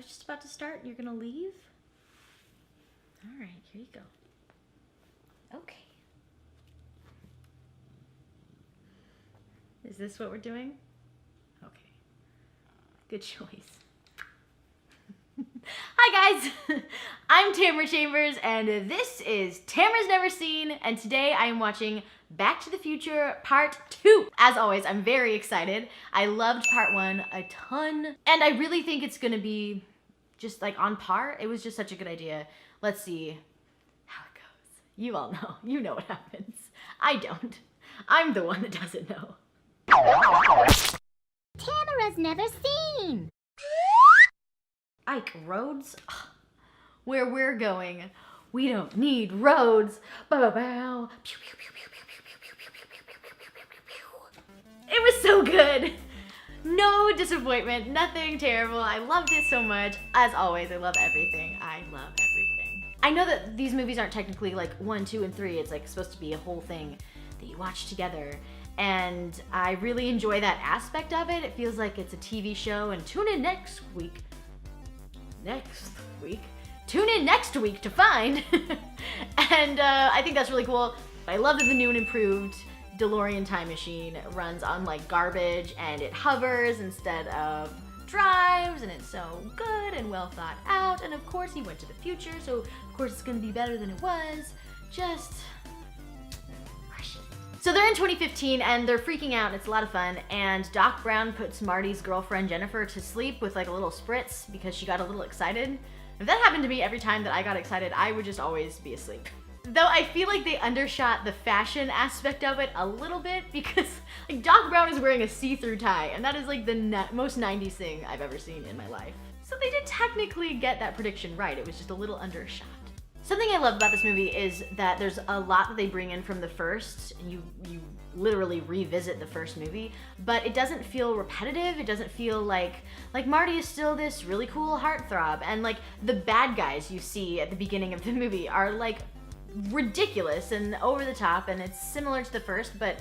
was just about to start and you're gonna leave? All right, here you go. Okay. Is this what we're doing? Okay. Good choice. Hi guys, I'm Tamara Chambers and this is Tamara's Never Seen, and today I am watching Back to the Future Part 2. As always, I'm very excited. I loved Part 1 a ton and I really think it's gonna be just like on par. It was just such a good idea. Let's see how it goes. You all know. You know what happens. I don't. I'm the one that doesn't know. Tamara's Never Seen. Ike, roads? Ugh. Where we're going, we don't need roads. Bow. It was so good. No disappointment, nothing terrible. I loved it so much. As always, I love everything. I love everything. I know that these movies aren't technically like 1, 2, and 3. It's like supposed to be a whole thing that you watch together. And I really enjoy that aspect of it. It feels like it's a TV show, and tune in next week. Tune in next week to find. And I think that's really cool. I love that the new and improved DeLorean time machine runs on like garbage and it hovers instead of drives, and it's so good and well thought out. And of course he went to the future, so of course it's gonna be better than it was. Just rush it. So they're in 2015 and they're freaking out and it's a lot of fun, and Doc Brown puts Marty's girlfriend Jennifer to sleep with like a little spritz because she got a little excited. If that happened to me every time that I got excited, I would just always be asleep. Though I feel like they undershot the fashion aspect of it a little bit, because like Doc Brown is wearing a see-through tie, and that is like the most 90s thing I've ever seen in my life. So they did technically get that prediction right. It was just a little undershot. Something I love about this movie is that there's a lot that they bring in from the first, and you literally revisit the first movie, but it doesn't feel repetitive. It doesn't feel like Marty is still this really cool heartthrob, and like the bad guys you see at the beginning of the movie are like ridiculous and over the top, and it's similar to the first, but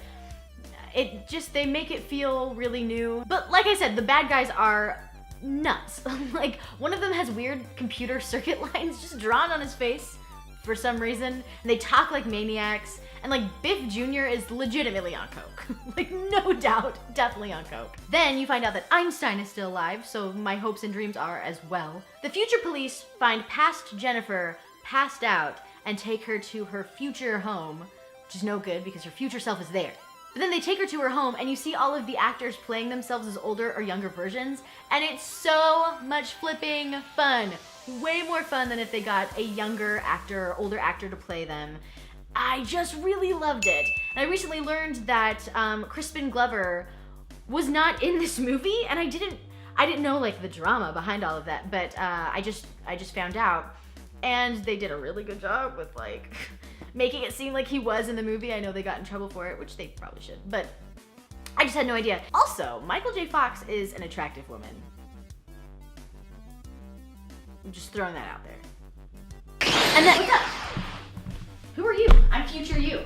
they make it feel really new. But like I said, the bad guys are nuts. Like one of them has weird computer circuit lines just drawn on his face for some reason, and they talk like maniacs, and like Biff Jr. is legitimately on coke. Like no doubt, definitely on coke. Then you find out that Einstein is still alive, so my hopes and dreams are as well. The future police find past Jennifer passed out and take her to her future home, which is no good because her future self is there. But then they take her to her home and you see all of the actors playing themselves as older or younger versions, and it's so much flipping fun. Way more fun than if they got a younger actor or older actor to play them. I just really loved it. And I recently learned that Crispin Glover was not in this movie, and I didn't know like the drama behind all of that, but I just found out. And they did a really good job with like making it seem like he was in the movie. I know they got in trouble for it, which they probably should, but I just had no idea. Also, Michael J. Fox is an attractive woman. I'm just throwing that out there. And then, what's up? Who are you? I'm future you.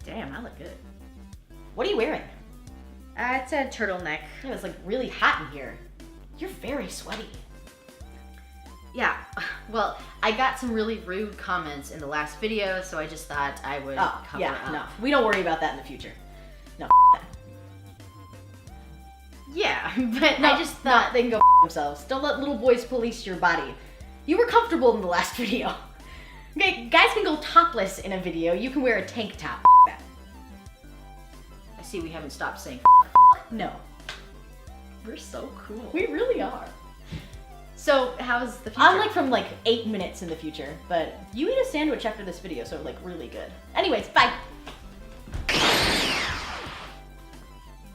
Damn, I look good. What are you wearing? It's a turtleneck. Yeah, it's like really hot in here. You're very sweaty. Yeah, well, I got some really rude comments in the last video, so I just thought I would cover up. No, we don't worry about that in the future. No, that. Yeah, but No, I just thought they can go themselves. Don't let little boys police your body. You were comfortable in the last video. Okay, guys can go topless in a video. You can wear a tank top. That. I see we haven't stopped saying no. We're so cool. We really are. So, how's the future? I'm like from like 8 minutes in the future, but you eat a sandwich after this video, so like really good. Anyways, bye.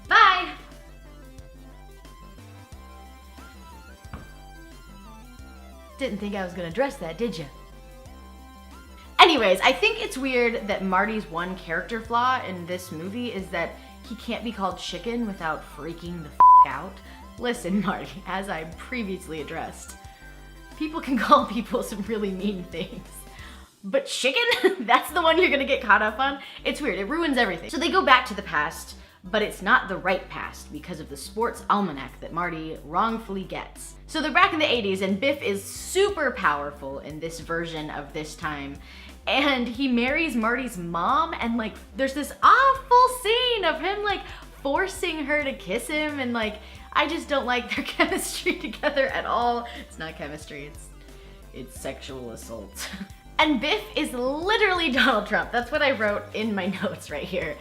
Bye! Didn't think I was gonna address that, did you? Anyways, I think it's weird that Marty's one character flaw in this movie is that he can't be called chicken without freaking the out. Listen, Marty, as I previously addressed, people can call people some really mean things. But chicken? That's the one you're gonna get caught up on? It's weird, it ruins everything. So they go back to the past but it's not the right past because of the sports almanac that Marty wrongfully gets. So they're back in the 80s and Biff is super powerful in this version of this time. And he marries Marty's mom and like there's this awful scene of him like forcing her to kiss him and like I just don't like their chemistry together at all. It's not chemistry, it's sexual assault. And Biff is literally Donald Trump. That's what I wrote in my notes right here.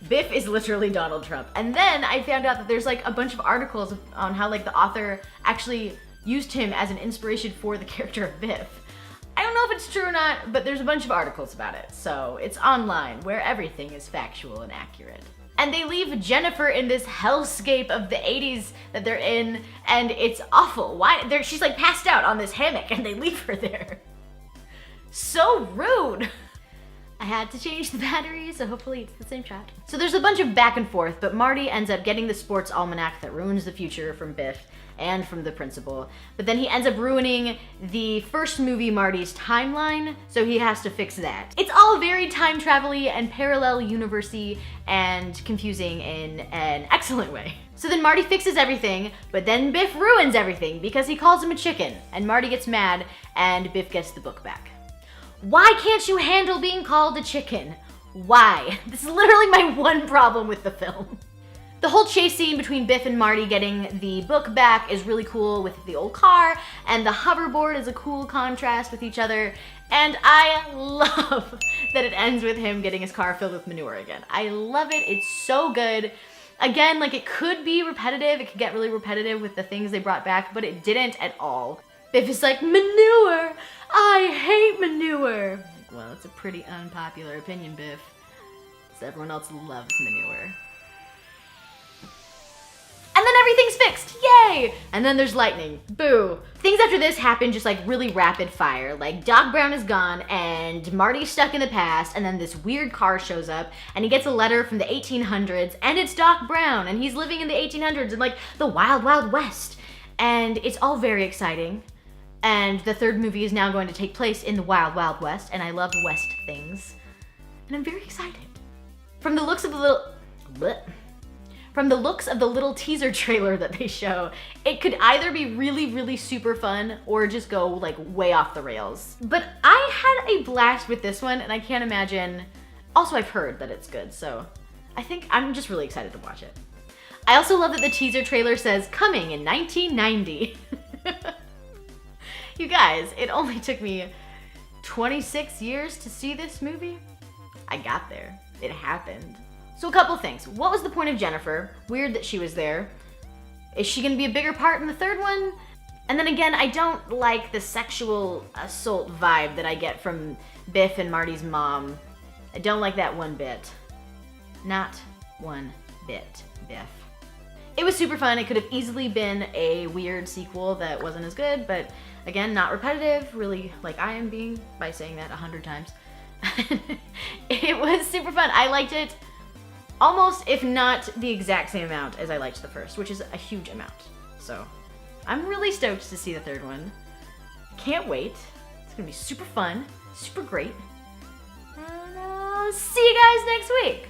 Biff is literally Donald Trump. And then I found out that there's like a bunch of articles on how like the author actually used him as an inspiration for the character of Biff. I don't know if it's true or not, but there's a bunch of articles about it. So it's online where everything is factual and accurate. And they leave Jennifer in this hellscape of the 80s that they're in, and it's awful. She's like passed out on this hammock and they leave her there. So rude. I had to change the battery, so hopefully it's the same shot. So there's a bunch of back and forth, but Marty ends up getting the sports almanac that ruins the future from Biff and from the principal. But then he ends up ruining the first movie Marty's timeline, so he has to fix that. It's all very time travel-y and parallel universe-y and confusing in an excellent way. So then Marty fixes everything, but then Biff ruins everything because he calls him a chicken, and Marty gets mad and Biff gets the book back. Why can't you handle being called a chicken? Why? This is literally my one problem with the film. The whole chase scene between Biff and Marty getting the book back is really cool with the old car, and the hoverboard is a cool contrast with each other, and I love that it ends with him getting his car filled with manure again. I love it, it's so good. Again, like it could be repetitive, it could get really repetitive with the things they brought back, but it didn't at all. Biff is like, manure! I hate manure! Well, it's a pretty unpopular opinion, Biff. So everyone else loves manure. And then everything's fixed, yay! And then there's lightning, boo. Things after this happen just like really rapid fire. Like Doc Brown is gone and Marty's stuck in the past, and then this weird car shows up and he gets a letter from the 1800s and it's Doc Brown and he's living in the 1800s in like the Wild Wild West. And it's all very exciting. And the third movie is now going to take place in the Wild Wild West, and I love West things. And I'm very excited. From the looks of the little teaser trailer that they show, it could either be really, really super fun or just go like way off the rails. But I had a blast with this one, and I can't imagine. Also, I've heard that it's good, so I think I'm just really excited to watch it. I also love that the teaser trailer says coming in 1990. You guys, it only took me 26 years to see this movie. I got there. It happened. So a couple things. What was the point of Jennifer? Weird that she was there. Is she gonna be a bigger part in the third one? And then again, I don't like the sexual assault vibe that I get from Biff and Marty's mom. I don't like that one bit. Not one bit, Biff. It was super fun. It could have easily been a weird sequel that wasn't as good, but again, not repetitive, really like I am being by saying that 100 times. It was super fun. I liked it almost, if not the exact same amount as I liked the first, which is a huge amount. So I'm really stoked to see the third one. Can't wait. It's gonna be super fun, super great. And I'll see you guys next week.